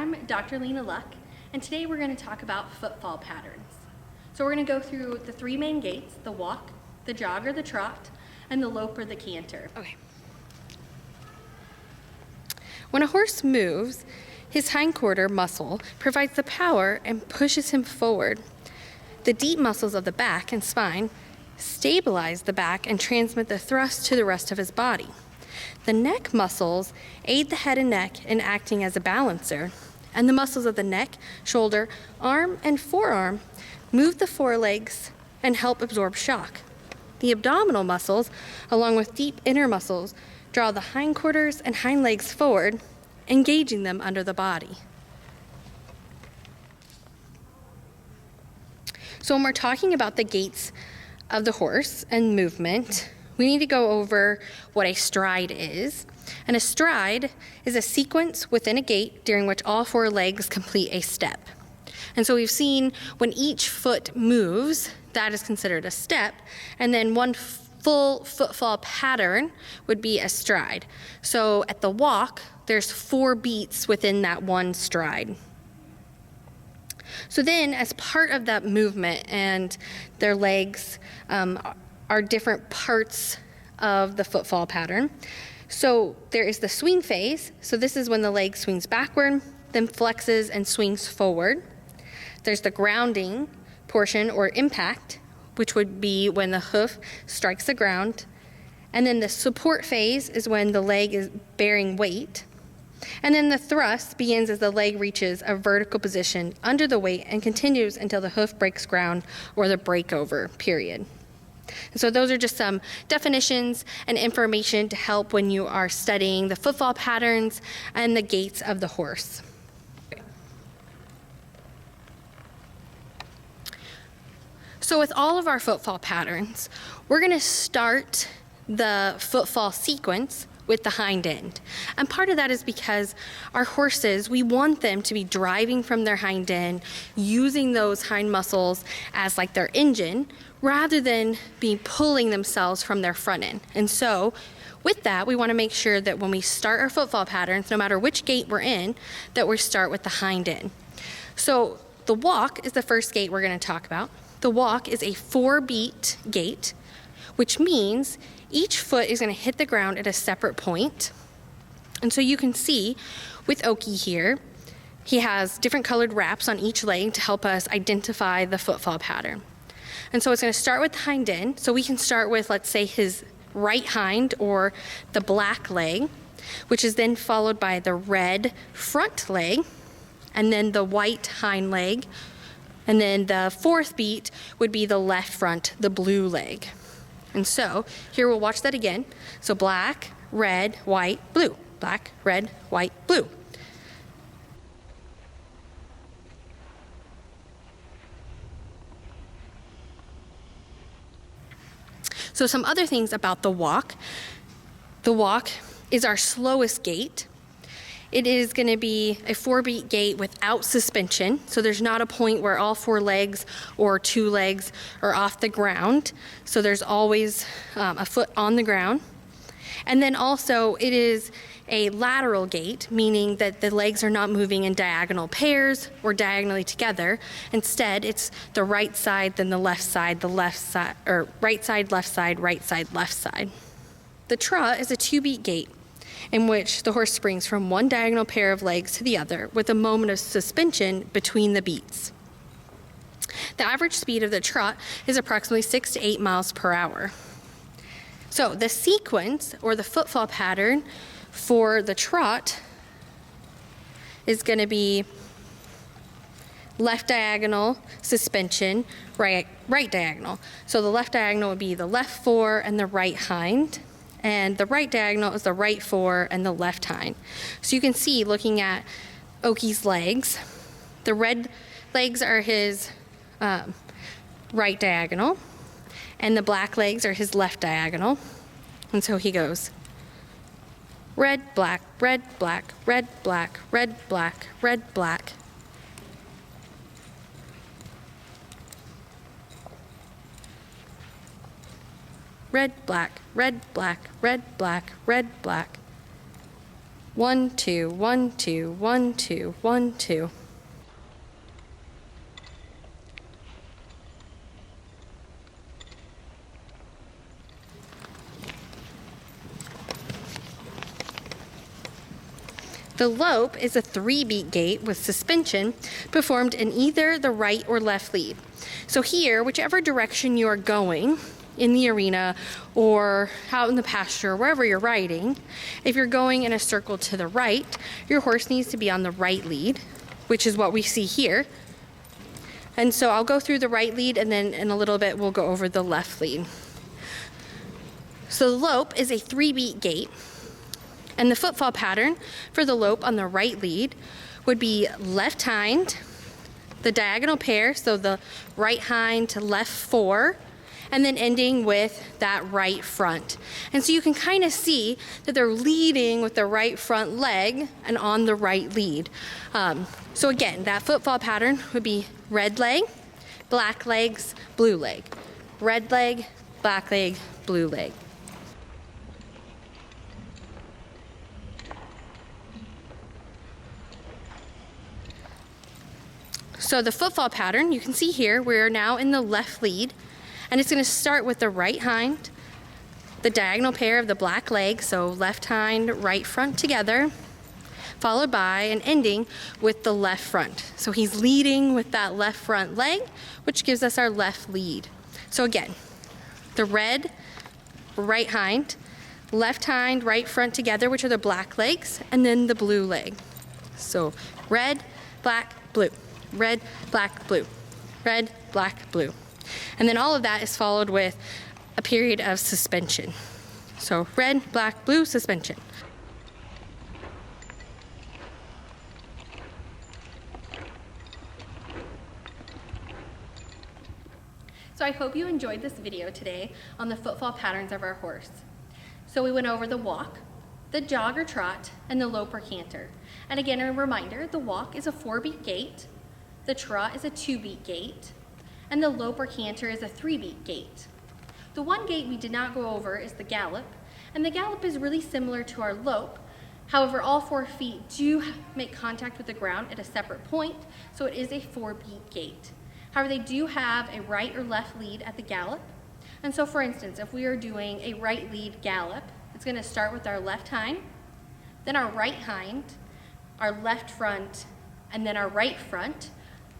I'm Dr. Lena Luck, and today we're going to talk about footfall patterns. So we're going to go through the three main gaits: the walk, the jog or the trot, and the lope or the canter. Okay. When a horse moves, his hindquarter muscle provides the power and pushes him forward. The deep muscles of the back and spine stabilize the back and transmit the thrust to the rest of his body. The neck muscles aid the head and neck in acting as a balancer, and the muscles of the neck, shoulder, arm, and forearm move the forelegs and help absorb shock. The abdominal muscles, along with deep inner muscles, draw the hindquarters and hind legs forward, engaging them under the body. So when we're talking about the gaits of the horse and movement, we need to go over what a stride is. And a stride is a sequence within a gait during which all four legs complete a step. And so we've seen when each foot moves, that is considered a step, and then one full footfall pattern would be a stride. So at the walk, there's 4 beats within that one stride. So then, as part of that movement, and their legs are different parts of the footfall pattern. So there is the swing phase. So this is when the leg swings backward, then flexes and swings forward. There's the grounding portion or impact, which would be when the hoof strikes the ground. And then the support phase is when the leg is bearing weight. And then the thrust begins as the leg reaches a vertical position under the weight and continues until the hoof breaks ground or the breakover period. And so those are just some definitions and information to help when you are studying the footfall patterns and the gaits of the horse. So with all of our footfall patterns, we're going to start the footfall sequence with the hind end. And part of that is because our horses, we want them to be driving from their hind end, using those hind muscles as like their engine, rather than be pulling themselves from their front end. And so with that, we want to make sure that when we start our footfall patterns, no matter which gait we're in, that we start with the hind end. So the walk is the first gait we're going to talk about. The walk is a 4-beat gait, which means each foot is going to hit the ground at a separate point. And so you can see with Oki here, he has different colored wraps on each leg to help us identify the footfall pattern. And so it's going to start with the hind end. So we can start with, let's say, his right hind or the black leg, which is then followed by the red front leg, and then the white hind leg. And then the 4th beat would be the left front, the blue leg. And so here we'll watch that again. So black, red, white, blue. Black, red, white, blue. So some other things about the walk. The walk is our slowest gait. It is going to be a 4-beat gait without suspension. So there's not a point where all 4 legs or 2 legs are off the ground. So there's always a foot on the ground. And then also it is a lateral gait, meaning that the legs are not moving in diagonal pairs or diagonally together. Instead, it's the right side, then the left side, or right side, left side, right side, left side. The trot is a 2-beat gait, in which the horse springs from one diagonal pair of legs to the other with a moment of suspension between the beats. The average speed of the trot is approximately 6 to 8 miles per hour. So the sequence or the footfall pattern for the trot is going to be left diagonal, suspension, right diagonal. So the left diagonal would be the left fore and the right hind. And the right diagonal is the right fore and the left hind. So you can see, looking at Oki's legs, the red legs are his right diagonal, and the black legs are his left diagonal. And so he goes red, black, red, black, red, black, red, black, red, black. Red, black, red, black, red, black, red, black. 1, 2, 1, 2, 1, 2, 1, 2. The lope is a 3-beat gait with suspension performed in either the right or left lead. So here, whichever direction you are going in the arena or out in the pasture, wherever you're riding, if you're going in a circle to the right, your horse needs to be on the right lead, which is what we see here. And so I'll go through the right lead, and then in a little bit we'll go over the left lead. So the lope is a 3-beat gait. And the footfall pattern for the lope on the right lead would be left hind, the diagonal pair, so the right hind to left 4, and then ending with that right front. And so you can kind of see that they're leading with the right front leg and on the right lead. So again, that footfall pattern would be red leg, black legs, blue leg. Red leg, black leg, blue leg. So the footfall pattern, you can see here, we're now in the left lead, and it's going to start with the right hind, the diagonal pair of the black leg, so left hind, right front together, followed by an ending with the left front. So he's leading with that left front leg, which gives us our left lead. So again, the red, right hind, left hind, right front together, which are the black legs, and then the blue leg. So red, black, blue. Red, black, blue. Red, black, blue. And then all of that is followed with a period of suspension. So red, black, blue, suspension. So I hope you enjoyed this video today on the footfall patterns of our horse. So we went over the walk, the jog or trot, and the lope or canter. And again, a reminder, the walk is a 4-beat gait, the trot is a 2-beat gait, and the lope or canter is a 3-beat gait. The one gait we did not go over is the gallop, and the gallop is really similar to our lope. However, all 4 feet do make contact with the ground at a separate point, so it is a 4-beat gait. However, they do have a right or left lead at the gallop. And so for instance, if we are doing a right lead gallop, it's going to start with our left hind, then our right hind, our left front, and then our right front.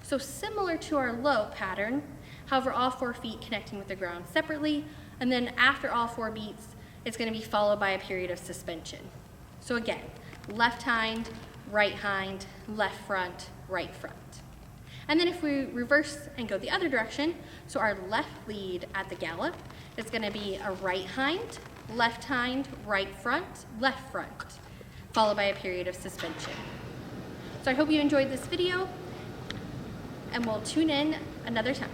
So similar to our lope pattern, however, all 4 feet connecting with the ground separately, and then after all 4 beats, it's going to be followed by a period of suspension. So again, left hind, left front, right front. And then if we reverse and go the other direction, so our left lead at the gallop is going to be a right hind, right front, left front, followed by a period of suspension. So I hope you enjoyed this video, and we'll tune in another time.